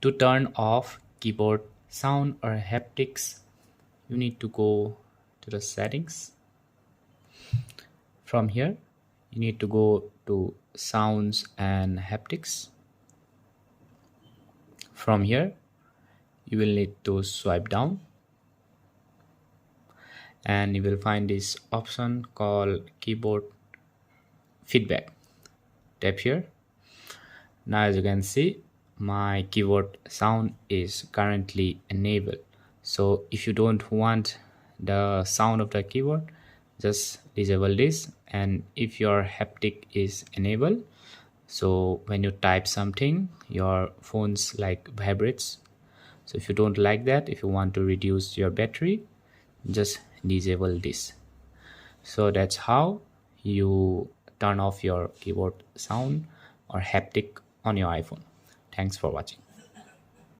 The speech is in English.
To turn off keyboard sound or haptics, you need to go to the settings. From here, you need to go to Sounds and Haptics. From here, you will need to swipe down and you will find this option called keyboard feedback. Tap here. Now as you can see, my keyboard sound is currently enabled. So if you don't want the sound of the keyboard, just disable this. And if your haptic is enabled, so when you type something, your phone's like vibrates. So if you don't like that, if you want to reduce your battery, just disable this. So that's how you turn off your keyboard sound or haptic on your iPhone. Thanks for watching.